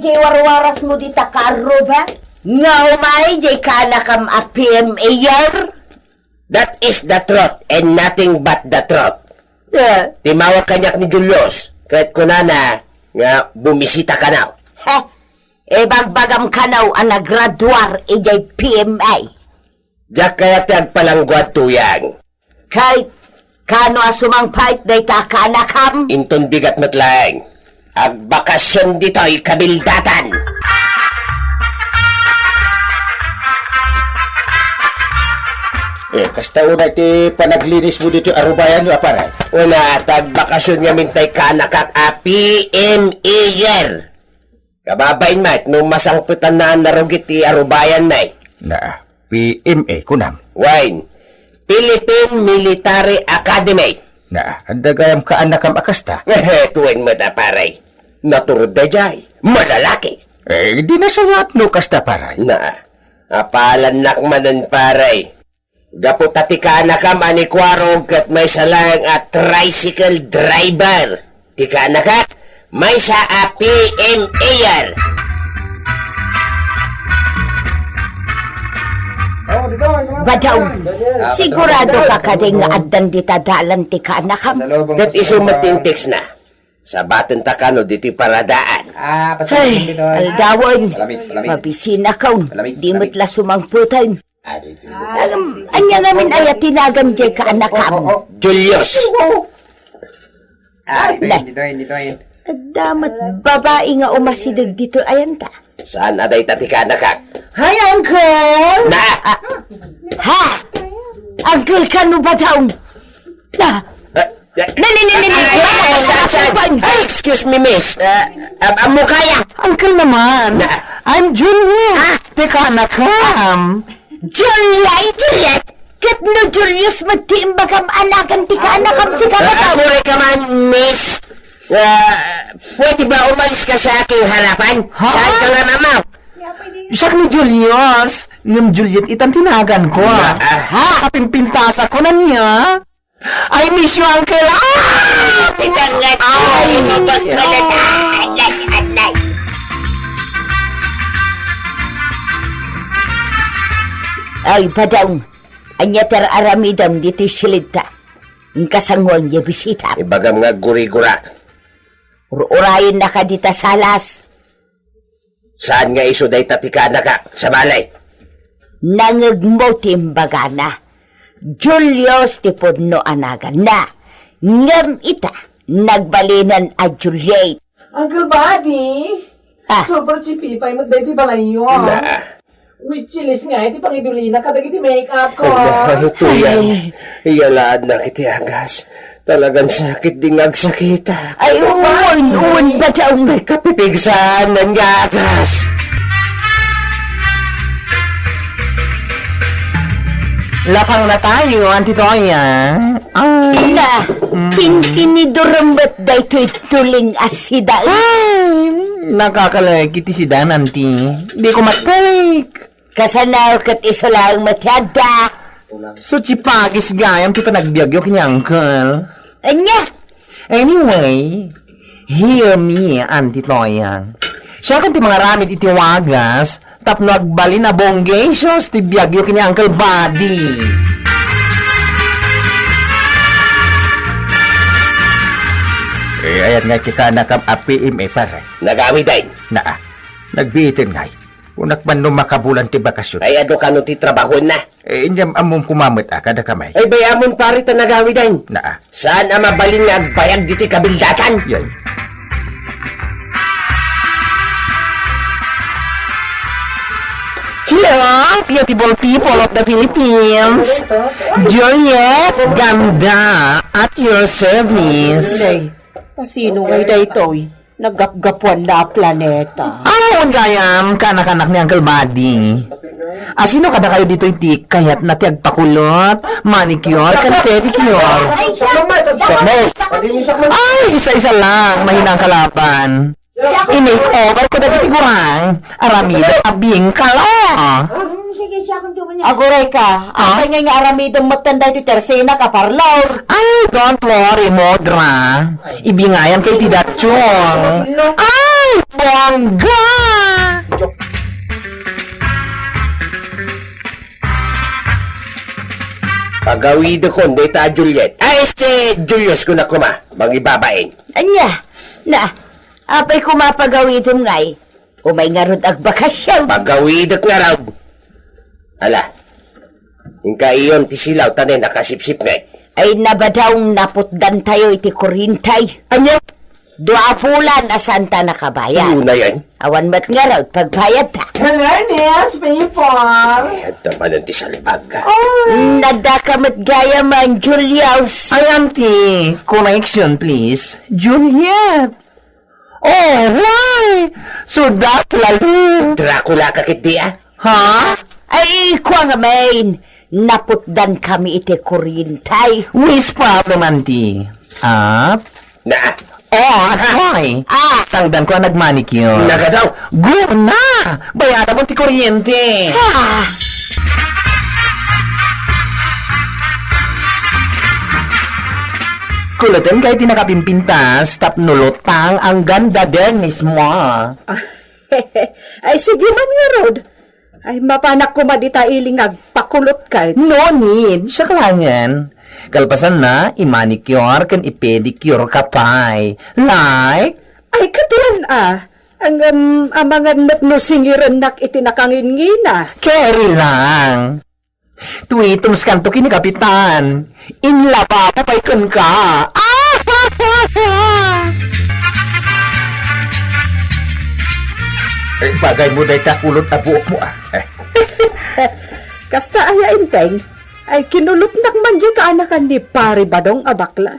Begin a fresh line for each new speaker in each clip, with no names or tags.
jay warwaras mo di takaro ba? Nga umay jay ka na kam a PMA.
That is the truth and nothing but the truth. Timawag kanyak ni Julius, kahit kunana nga bumisita ka na.
Bagbagam ka na ang nagraduar ijay PMA.
Diyak kaya tiyag palangguad tuyang.
Kahit kano asumang fight day kakanakam.
Inton bigat matlaeng. Ang bakasyon dito'y kabildatan.
Kasta una ti panaglinis mo dito arubayan nyo, aparay.
Una, tagbakasyon nga mintay kanakak a PMA year. Kababain mat, nung masangpitan na narugit ti arubayan na
Na, PMA kunam.
Wine, Philippine Military Academy.
Na, andagayam ka anakam akasta.
Tuwing mata paray. Naturod na jay, malalaki.
Di na sayat no kasta, paray.
Na, apalan nakmanan paray. Gapo tatika na ka manikwarog kat may salang at tricycle driver. Tika na ka, may sa PMA-er.
Badaw, sigurado ka ka din nga addan ditadalan ti kanakam.
That is umatintiks na. Sa batan takano diti paradaan.
Ay, aldawan, mabisina kaun, di mo't la sumangputan. Anya namin ay tinagam jay ka anakam.
Julius.
Dito.
Damat babae nga umasidag dito ayan ta.
Saan aday tatika na ka?
Hi, Uncle!
Na!
Ha? Uncle ka no ba daw? Na!
Ay, excuse me, miss. Amo kaya?
Uncle naman. I'm Julius. Teka na kam.
Juliet! Kat no Julius magtiimbagam anakan ti ka anakam si kabataw.
Mure ka man, miss. Pwede ba umalis ka sa aking harapan? Saan ka nga mamaw?
Siya ni Julius. Yung Juliet itang tinagan ko. Kapimpintasa ko na niya. I miss you, Uncle.
Titangat ko! Ay, mabagkalat! Anay!
Ay, badang. Anya ter aramidam dito silita. Ang kasangwang niya bisita.
Ibagam nga guri-gurak.
Urayin na ka dita salas.
Saan nga iso day tatika na ka? Sa balay?
Nangagmotim baga na. Julius tipod no anagan na. Ngam ita, nagbalinan a Juliet.
Uncle Buddy! Super chipipay mo dahil balayo. With chilis nga, iti pangidulina ka dagiti make-up ko.
Tuyang, iyalaan na kiti agas. Talagang sakit dingag sakita.
Ay, uwan ba daw?
Ay, kapipigsan ng agas.
Lakang na tayo, Auntie Toya.
Na, tinidurambat dahi to'y tuling asida.
Ay, nakakalaki ti si Dan, Auntie. Di ko matalik.
Kasanaw kat iso lang matyada.
So, chipagis gayam ti panagbiagyo kanya, Uncle.
Anya?
Anyway, hear me, Auntie Toya. Siya kan ti mga ramit iti wagas, tapno agbali na bonggations ti biagyo kanya Uncle Buddy.
Ayan nga kita nakam APM pare.
Nagawi din.
Na, nagbitin ngay. Unak man nung makabulan ti bakasyon.
Ay, ado ka no ti trabahon na.
Inyam among kumamit kada kamay.
Ay, bayamon pari ta nagawi din.
Na,
Saan ang mabalin nga agbayag diti kabildatan?
yay.
Hello, beautiful people of the Philippines. Juliet, ganda at your service.
Pasino ngay daytoy? Nagapgapuan na planeta.
Ano gayam, kanak-anak ni Uncle Buddy? Sino kada kayo dito itik, kayat na tiagpakulot, manicure, kan pedicure? Ay, isa-isa lang, mahinang kalaban. I-make over ko na titigurang, aramid at abing kala.
Sige siya.
Aguray ka. Ang kanya nga aramidong matanda ito tersena ka parlaw.
Ay, don't worry, Modra. Ibingayan kay Tidachong. Ay, bongga!
Pagawid ko, data Juliet. Ay, Julius ko na kuma. Bang ibabain.
Anya, na, apay kumapagawitin ngay. Umay nga rod ag bakasyaw.
Pagawid nga raw. Ala, ingka iyon ti silaw tanay nakasipsip nga.
Ay nabadawng naputdan tayo iti kurintay.
Anya?
Dua bulan asanta nakabayad.
Una yan.
Awan mat nga raw pagbayad ta.
Awareness, people!
At naman ang ti salbag ka.
Nadakamat gaya man, Julius.
Ay, auntie, connection, please. Juliet. Oh, why? So that lalo.
Dracula ka kiti ah.
Ha?
Ay, kwa nga main. Naputdan kami iti kurintay.
Which problem, auntie? Up?
Na,
Oh, why? Tangdan ko ang nagmanicure.
nagadaw.
Go na! Bayaran mo ti kuryente.
Ah,
Kulutan kay tinakapimpintas, tapnulutang ang ganda din mismo.
Ay, sige man nga, Rod. Ay, mapanak ko madita iling agpakulot ka.
No need, siya kailangan. Kalpasan na, i-manicure kan i-pedicure ka pa'y. Like?
Ay, katulan ang mga natnusingiran nak itinakangin-ngina.
Carry lang. Tuwitong skanto kini kapitan. Inlaba pa pa'y kun ka.
Bagay mo dahi ta kulot na buok mo
Kasta aya inteng, ay kinulot nak man dyan ka anakan ni Pari Badong abakla.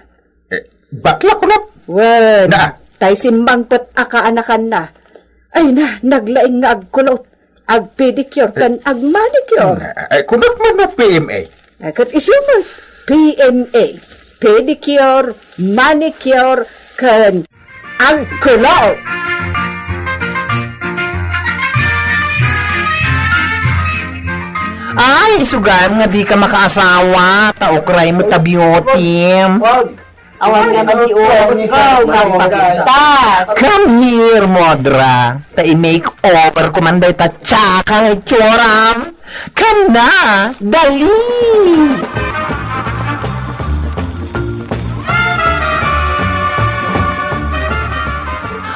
Bakla ko na.
Wen,
Na.
tay simbang pet aka anakan na. Ay na, naglaing nga agkulot. Ag pedicure kan ag manicure.
Kunot mo na PMA.
Kat isumot, PMA, pedicure, manicure, kan agkulot.
Ay, sugam nga di ka makaasawa. Taokray mo tabiotim.
Awan nga man di oras ko, kapagtas.
Come here, Modra. Ta-i-make over ko man dahi ta tsaka ng tsoram. Come na! Dali!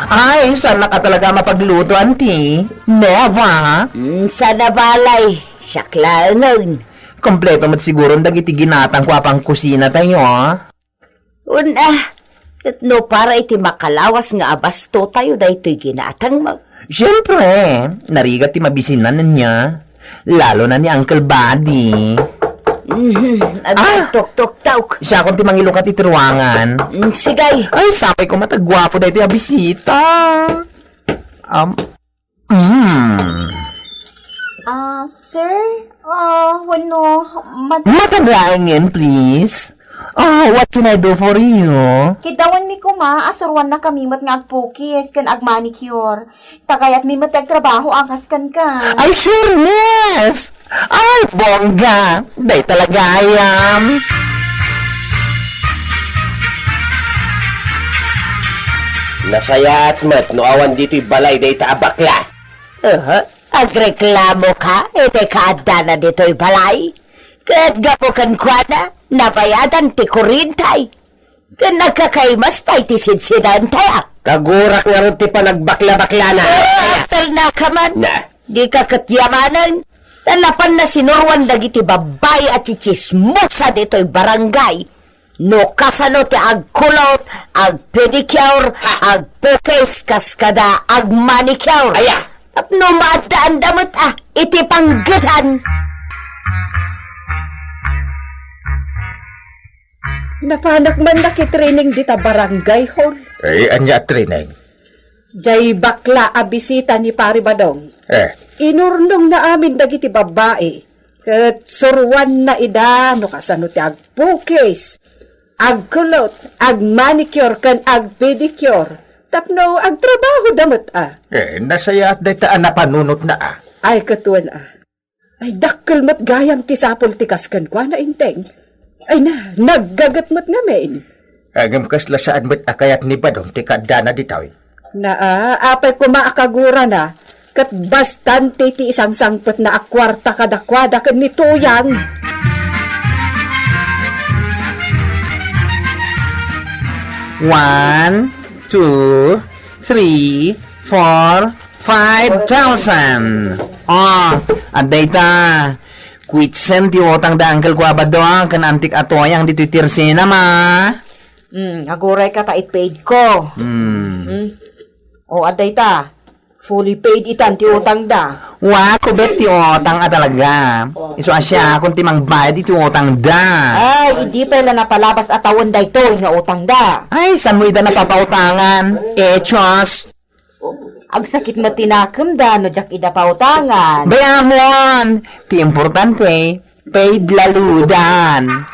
Ay, sana ka talaga mapagluto, auntie? Neva?
sana balay. Sakla nun.
Kompleto mat siguro dagiti ginatang ko apang kusina tayo,
Una, kat no para iti makalawas nga abasto tayo da ito'y ginatang mo.
Siyempre, narigat ti mabisinan na niya. Lalo na ni Uncle Buddy.
Tok-tok-tok.
Siya kung ti mangilukat iti ruangan.
Sigay.
Ay, sapay ko matagwapo da ito yung bisita.
Sir? Wano,
Mataglaingin, please. What can I do for you?
kitawan mi ko asurwan na kami mat nga agpukis, kan agmanicure. Tagayat mi mat agtrabaho angkas kan ka.
Ay, sure, miss. Ay, bongga. Day talaga ayam.
Nasaya at mat, no awan dito'y balay day ta abakla.
Agreklamo ka, ite kaada na dito'y balay. Kat gapo kan kwa na, nabayadan ti kurintay. Kat nagkakaimas pa iti sidsidan tayo.
Kagurak nga rin ti panagbakla-bakla na.
Atal na ka man.
Na,
Di ka katyamanan. Tanapan na sinurwan dagiti babay at chichismosa dito'y barangay. No kasano ti agkulot, agpedicure, agpukis, kaskada, agmanicure.
Aya!
Tapno maadaan damot iti panggatan.
Napanak man nakitraining dita barangay hall.
Anya training.
Jay bakla a bisita ni Pari Badong. Inurnong na amin dagiti babae. Kat surwan na ida, no kasano ti agpukis, agkulot, agmanicure, kan agpedicure. Tapno agtrabaho damot
Nasaya at dahi ta napanunot na
Ay, katuan Ay, dakkel mo't gayam ti sapol ti kaskan kwa na inteng. Ay na, naggagat mo't ngamin.
Agam kasla saan mo't akayat ni Badong ti kadana ditaw.
Apay ko maakagura na, kat bastante ti isang sangpot na akwarta kadakwada kan nito yan.
One, 2, 3, 4, 5,000. Oh, aday ta. Quitsen ti utang da Uncle Guabado kan antik atoyang ditutirsi na ma.
Aguray ka ta paid ko. O aday ta. Fully paid itan ti utang da.
Wa ko bet ti utang talaga. Isu asya kung timang bayad ti utang da.
Ay, hindi pala napalabas atawan da ito nga utang da.
Ay, san mo ida napapautangan? Chos.
Agsakit mo tinakam da, no jak ida pautangan.
Bayamon! Ti importante, paid laludan.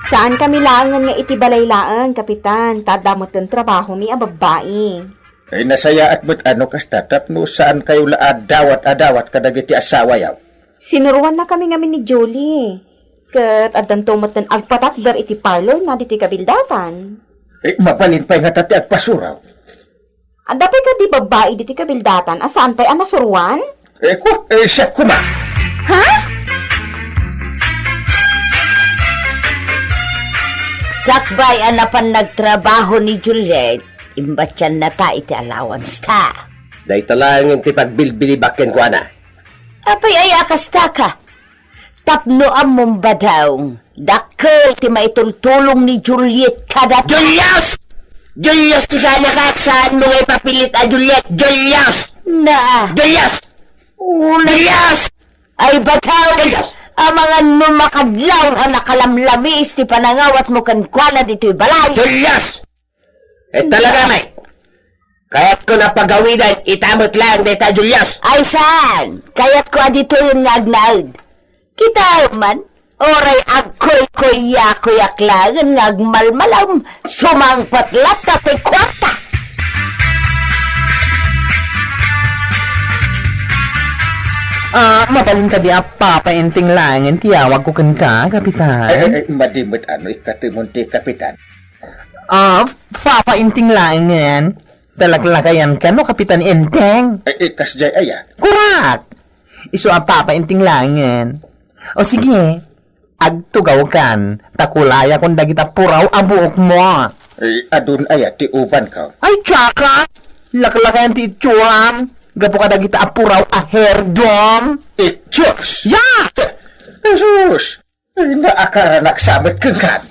Saan kami langan nga itibalay-laan, Kapitan? Tadamot ng trabaho mi a babae.
Ay nasaya at mo't ano kas tatap no saan kayo laad dawat kadagiti asawa yaw.
Sinuruan na kami ngamin ni Julie. Kat adan tumot ng agpatas bar iti parlor na diti kabildatan.
Mapalin pa'y nga tati at pasuraw.
Adapay ka di babae diti kabildatan, asaan pa'y anasuruan?
Siya kuma.
Sakbay anapan nagtrabaho ni Juliet, imbatyan na ta iti allowance ta.
Day talang ti pagbilbili bakken ko ana.
Apay ay akas ta ka. Tapno ang mumbadaw, dakkel ti maitultulong ni Juliet kada...
Julius! Julius, ti ka saan mo ngay papilit a Juliet? Julius!
Na,
Julius! Julius!
ay bataw, ang mga numakadlaw ang nakalamlamis ti panangawat mo kankwana dito'y balay.
Julius! Talaga, Mike. Kaya't ko na pagawidan, itamot lang dita, Julius.
Ay saan? Kaya't ko adito yung ngagnaud. Kita man, oray agkoy-koy-yakoyak lang ngagmalmalam, sumangpatlat tapi kwarta.
Mabalin ka di papainting langin, tiyawag ko kan ka, Kapitan.
Madimot ano ikatimunti kapitan.
Papainting langin. Talaglakayan ka no, Kapitan Enteng.
Kasjay aya.
Kurak! Isu papainting langin. O sige, agtugaw kan, takulaya kung dagita puraw abuok mo.
Adun aya ti uban ka.
Ay, tsaka! Laklakayan ti chuam. Gapo ka dagita apuraw a herdom.
Diyos!
Ya!
Jesus! Naakara naksamit kang kan.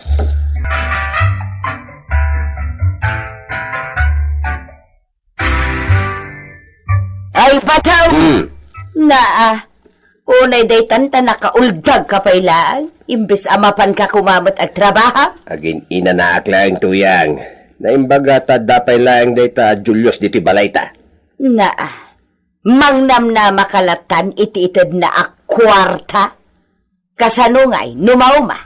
Ay bataw! Unay day tanta nakauldag ka pailaan, imbis amapan ka kumamot at trabaha.
Agin ina na aklang tuyang. Naimbaga ta dapay lang dita Julius diti balayta.
Mangnam na makalatan iti-itid na akwarta. Kasanungay, numauma.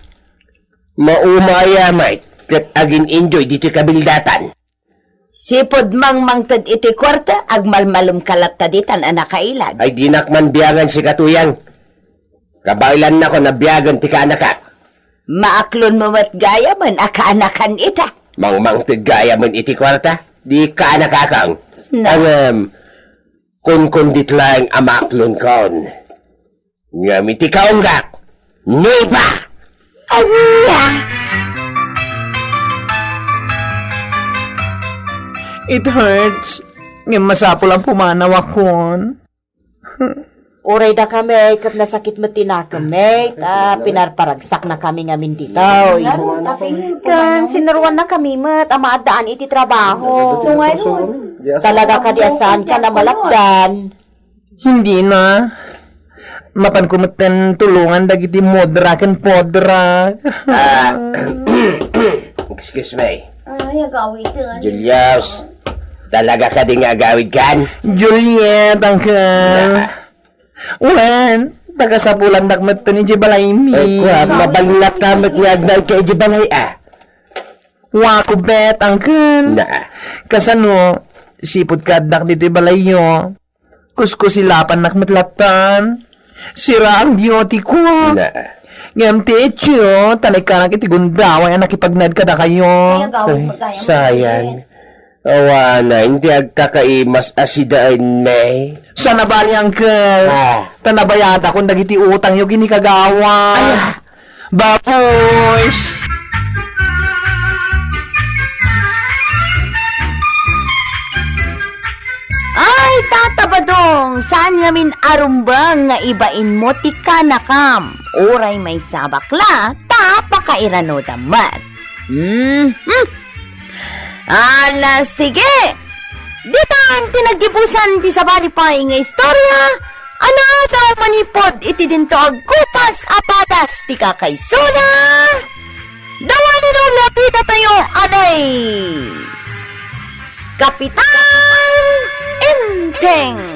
Maumaya, mate. Kat agin enjoy diti kabildatan.
Sipod mangtad iti kwarta, agmalmalum kalataditan anakailan.
Ay dinakman biyagan si katuyang. Kabailan na ko na biyagan ti kaanakak.
Maaklon mo mat gaya man akaanakan ita.
Mangmangtid gaya man iti kwarta, di kaanakakang.
Na.
Kun lang amaklon kon. Ngamiti kaunggak. Niba!
Anya!
It hurts. Ngayon masapol ang pumanaw akon.
Uray da kami, kat nasakit mo tinakami, pinarparagsak na kami ngamin dito. Kan, sinuruan na kami mat, amaadaan iti trabaho. So ngayon, talaga kadiasan ka na malakdan.
Hindi na. Mapan kumatan tulungan dagiti modra ken podra.
Excuse me.
Ay, agawit.
Julius, talaga ka din agawid kan?
Juliet, Uncle. Ulan, tagasapulan dakmat to ni Jibalay mi.
Ay, kwa, mabalak ka magwagnaw kay Jibalay,
Wako bet, Uncle.
Na.
Kasano, Sipod kadak dito balayo. Kuskusilapan nak matlatan. Sira ang beauty ko.
Na.
Ngam techo, tanay ka nak itigundaw ay nakipagnad ka na kayo.
Sayang. Awa na, hindi agkakaimas asidaan, May.
Sana bali, Uncle? Tanabayata kung dagiti utang yung ginikagawa. Baboys!
Ay, Tata Badong, saan ngamin arumbang nga ibain mo ti kanakam? Oray may sabakla, tapakairano damat. Ala, sige! Dito ang tinagibusan ti sabali pa nga istorya. Ano daw manipod iti dinto agkupas apatas ti kakaysona. Dawanin ang lapita tayo, alay! Kapitan Enteng!